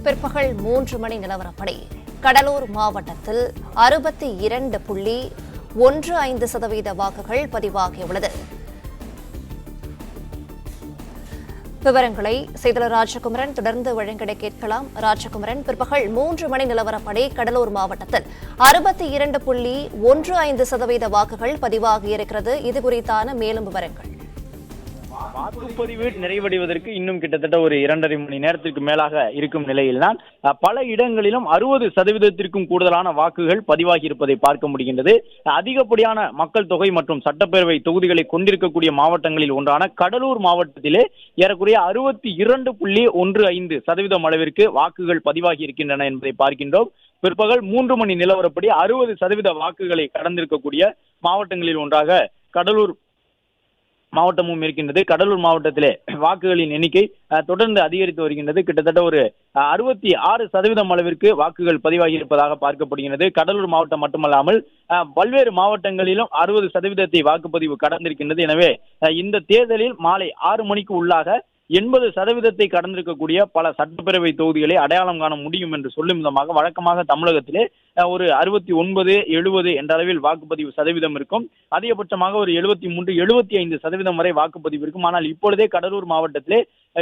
பிற்பகல் 3 மணி நிலவரப்படி கடலூர் மாவட்டத்தில் 62.15% வாக்குகள் பதிவாகியுள்ளது. விவரங்களை செய்தியாளர் ராஜகுமரன் தொடர்ந்து வழங்கிட கேட்கலாம். ராஜகுமரன், பிற்பகல் 3 மணி நிலவரப்படி கடலூர் மாவட்டத்தில் 62.15% வாக்குகள் பதிவாகியிருக்கிறது. இது குறித்தான மேலும் விவரங்கள். வாக்குப்பதிவு நிறைவடைவதற்கு இன்னும் கிட்டத்தட்ட ஒரு 2.5 மணி நேரத்திற்கு மேலாக இருக்கும் நிலையில்தான் பல இடங்களிலும் 60% கூடுதலான வாக்குகள் பதிவாகி இருப்பதை பார்க்க முடிகின்றது. அதிகப்படியான மக்கள் தொகை மற்றும் சட்டப்பேரவை தொகுதிகளை கொண்டிருக்கக்கூடிய மாவட்டங்களில் ஒன்றான கடலூர் மாவட்டத்திலே ஏறக்குறைய 62.15% அளவிற்கு வாக்குகள் பதிவாகி இருக்கின்றன என்பதை பார்க்கின்றோம். பிற்பகல் 3 மணி நிலவரப்படி 60% வாக்குகளை கடந்திருக்கக்கூடிய மாவட்டங்களில் ஒன்றாக கடலூர் மாவட்டமும் இருக்கின்றது. கடலூர் மாவட்டத்திலே வாக்குகளின் எண்ணிக்கை தொடர்ந்து அதிகரித்து வருகின்றது. கிட்டத்தட்ட ஒரு 66% அளவிற்கு வாக்குகள் பதிவாகி இருப்பதாக பார்க்கப்படுகிறது. கடலூர் மாவட்டம் மட்டுமல்லாமல் பல்வேறு மாவட்டங்களிலும் 60% வாக்குப்பதிவு கடந்திருக்கின்றது. எனவே இந்த தேர்தலில் மாலை 6 மணிக்கு உள்ளாக 80% கடந்திருக்கக்கூடிய பல சட்டப்பேரவை தொகுதிகளை அடையாளம் காண முடியும் என்று சொல்லும் விதமாக வழக்கமாக தமிழகத்திலே ஒரு 69, 70 என்ற அளவில் வாக்குப்பதிவு சதவீதம் இருக்கும். அதிகபட்சமாக ஒரு 73, 75% வரை வாக்குப்பதிவு இருக்கும். ஆனால் இப்பொழுதே கடலூர் மாவட்டத்திலே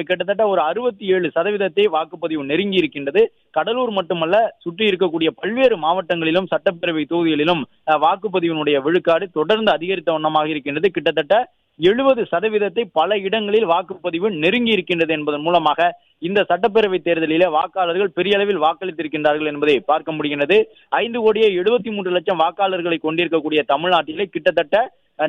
கிட்டத்தட்ட ஒரு 67% வாக்குப்பதிவு நெருங்கி இருக்கின்றது. கடலூர் மட்டுமல்ல, சுற்றி இருக்கக்கூடிய பல்வேறு மாவட்டங்களிலும் சட்டப்பேரவை தொகுதிகளிலும் வாக்குப்பதிவினுடைய விழுக்காடு தொடர்ந்து அதிகரித்த வண்ணமாக இருக்கின்றது. கிட்டத்தட்ட 70% பல இடங்களில் வாக்குப்பதிவு நெருங்கி இருக்கின்றது என்பதன் மூலமாக இந்த சட்டப்பேரவை தேர்தலிலே வாக்காளர்கள் பெரிய அளவில் வாக்களித்திருக்கின்றார்கள் என்பதை பார்க்க முடிகிறது. 5,73,00,000 வாக்காளர்களை கொண்டிருக்கக்கூடிய தமிழ்நாட்டிலே கிட்டத்தட்ட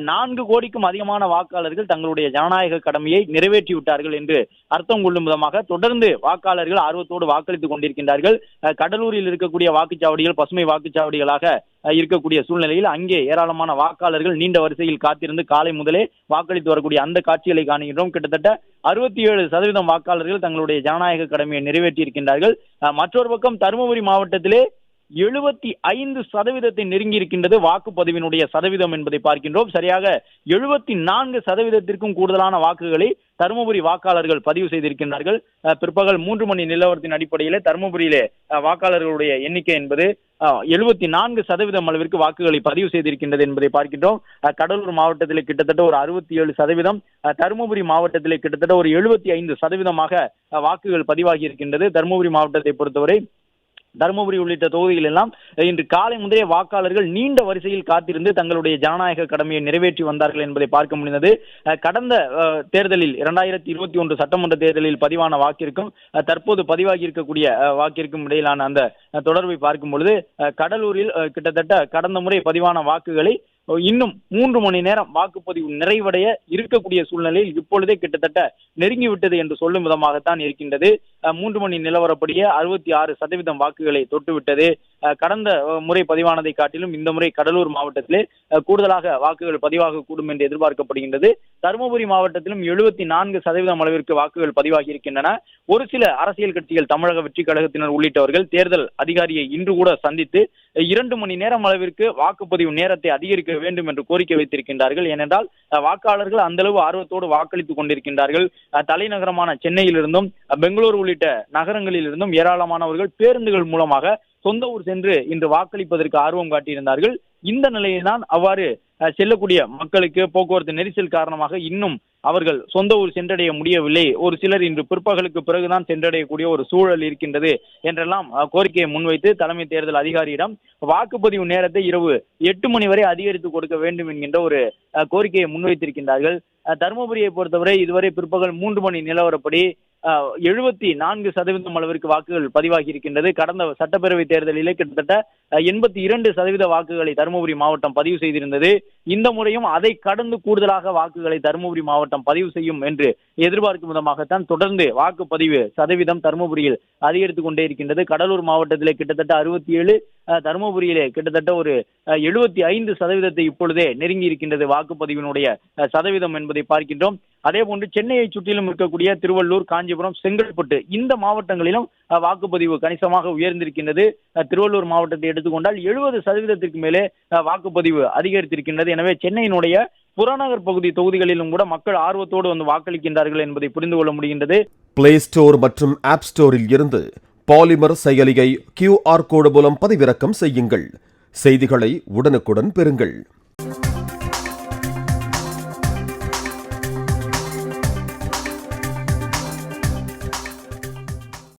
4 கோடிக்கும் அதிகமான வாக்காளர்கள் தங்களுடைய ஜனநாயக கடமையை நிறைவேற்றிவிட்டார்கள் என்று அர்த்தம் கொள்ளும் விதமாக தொடர்ந்து வாக்காளர்கள் ஆர்வத்தோடு வாக்களித்துக் கொண்டிருக்கின்றார்கள். கடலூரில் இருக்கக்கூடிய வாக்குச்சாவடிகள் பசுமை வாக்குச்சாவடிகளாக இருக்கக்கூடிய சூழ்நிலையில் அங்கே ஏராளமான வாக்காளர்கள் நீண்ட வரிசையில் காத்திருந்து காலை முதலே வாக்களித்து வரக்கூடிய அந்த காட்சிகளை காணுகின்றோம். கிட்டத்தட்ட 67% வாக்காளர்கள் தங்களுடைய ஜனநாயக கடமையை நிறைவேற்றி இருக்கின்றார்கள். மற்றொரு பக்கம் தருமபுரி மாவட்டத்திலே 75% நெருங்கி இருக்கின்றது வாக்குப்பதிவினுடைய சதவீதம் என்பதை பார்க்கின்றோம். சரியாக 74% கூடுதலான வாக்குகளை தருமபுரி வாக்காளர்கள் பதிவு செய்திருக்கின்றார்கள். பிற்பகல் 3 மணி நிலவரத்தின் அடிப்படையில் தருமபுரியிலே வாக்காளர்களுடைய எண்ணிக்கை என்பது 74% அளவிற்கு வாக்குகளை பதிவு செய்திருக்கின்றது என்பதை பார்க்கின்றோம். கடலூர் மாவட்டத்தில் கிட்டத்தட்ட ஒரு 67%, தருமபுரி மாவட்டத்தில் கிட்டத்தட்ட ஒரு 75% வாக்குகள் பதிவாகி இருக்கின்றது. தருமபுரி மாவட்டத்தை பொறுத்தவரை தருமபுரி உள்ளிட்ட தொகுதிகள் எல்லாம் இன்று காலை முதலே வாக்காளர்கள் நீண்ட வரிசையில் காத்திருந்து தங்களுடைய ஜனநாயக கடமையை நிறைவேற்றி வந்தார்கள் என்பதை பார்க்க முடிந்தது. கடந்த தேர்தலில் 2021 சட்டமன்ற தேர்தலில் பதிவான வாக்கிற்கும் தற்போது பதிவாகி இருக்கக்கூடிய வாக்கிற்கும் இடையிலான அந்த தொடர்பை பார்க்கும் பொழுது கடலூரில் கிட்டத்தட்ட கடந்த முறை பதிவான வாக்குகளை இன்னும் 3 மணி நேரம் வாக்குப்பதிவு நிறைவடைய இருக்கக்கூடிய சூழ்நிலையில் இப்பொழுதே கிட்டத்தட்ட நெருங்கிவிட்டது என்று சொல்லும் விதமாகத்தான் இருக்கின்றது. 3 மணி நிலவரப்படியே 66% வாக்குகளை தொட்டுவிட்டது. கடந்த முறை பதிவானதை காட்டிலும் இந்த முறை கடலூர் மாவட்டத்திலே கூடுதலாக வாக்குகள் பதிவாக கூடும் என்று எதிர்பார்க்கப்படுகின்றது. தருமபுரி மாவட்டத்திலும் 74% அளவிற்கு வாக்குகள் பதிவாகி இருக்கின்றன. ஒரு சில அரசியல் கட்சிகள், தமிழக வெற்றி கழகத்தினர் உள்ளிட்டவர்கள் தேர்தல் அதிகாரியை இன்று கூட சந்தித்து 2 மணி நேரம் அளவிற்கு வாக்குப்பதிவு நேரத்தை அதிகரிக்க வேண்டும் என்று கோரிக்கை வைத்திருக்கின்றார்கள். ஏனென்றால் வாக்காளர்கள் அந்த அளவு ஆர்வத்தோடு வாக்களித்துக் கொண்டிருக்கின்றார்கள். தலைநகரமான சென்னையிலிருந்தும் பெங்களூரு உள்ளிட்ட நகரங்களில் இருந்தும் ஏராளமானவர்கள் பேருந்துகள் மூலமாக சொந்த ஊர் சென்று இன்று வாக்களிப்பதற்கு ஆர்வம் காட்டியிருந்தார்கள். இந்த நிலையில்தான் அவ்வாறு செல்லக்கூடிய மக்களுக்கு போக்குவரத்து நெரிசல் காரணமாக இன்னும் அவர்கள் சொந்த ஊர் சென்றடைய முடியவில்லை. ஒரு சிலர் இன்று பிற்பகலுக்கு பிறகுதான் சென்றடையக்கூடிய ஒரு சூழல் இருக்கின்றது என்றெல்லாம் கோரிக்கையை முன்வைத்து தலைமை தேர்தல் அதிகாரியிடம் வாக்குப்பதிவு நேரத்தை இரவு 8 மணி வரை அதிகரித்து கொடுக்க வேண்டும் என்கின்ற ஒரு கோரிக்கையை முன்வைத்திருக்கின்றார்கள். தருமபுரியை பொறுத்தவரை இதுவரை பிற்பகல் 3 மணி நிலவரப்படி 74% அளவிற்கு வாக்குகள் பதிவாகி இருக்கின்றது. கடந்த சட்டப்பேரவை தேர்தலிலே கிட்டத்தட்ட 82% வாக்குகளை தருமபுரி மாவட்டம் பதிவு செய்திருந்தது. இந்த முறையும் அதை கடந்து கூடுதலாக வாக்குகளை தருமபுரி மாவட்டம் பதிவு செய்யும் என்று எதிர்பார்க்கும் விதமாகத்தான் தொடர்ந்து வாக்குப்பதிவு சதவீதம் தருமபுரியில் அதிகரித்துக் கொண்டே இருக்கின்றது. கடலூர் மாவட்டத்திலே கிட்டத்தட்ட 67, தருமபுரியிலே கிட்டத்தட்ட ஒரு 75% இப்பொழுதே நெருங்கி இருக்கின்றது வாக்குப்பதிவினுடைய சதவீதம் என்பதை பார்க்கின்றோம். அதே போன்று சென்னையை சுற்றிலும் இருக்கக்கூடிய திருவள்ளூர், காஞ்சிபுரம், செங்கல்பட்டு இந்த மாவட்டங்களிலும் வாக்குப்பதிவு கணிசமாக உயர்ந்திருக்கின்றது. திருவள்ளூர் மாவட்டத்தை எடுத்துக்கொண்டால் 70% மேலே வாக்குப்பதிவு அதிகரித்திருக்கின்றது. எனவே சென்னையினுடைய புறநகர் பகுதி தொகுதிகளிலும் கூட மக்கள் ஆர்வத்தோடு வந்து வாக்களிக்கின்றார்கள் என்பதை புரிந்து கொள்ள முடிகின்றது. பிளே ஸ்டோர் மற்றும் ஆப் ஸ்டோரில் இருந்து பாலிமர் செயலியை QR கோடு மூலம் பதிவிறக்கம் செய்யுங்கள். செய்திகளை உடனுக்குடன் பெறுங்கள்.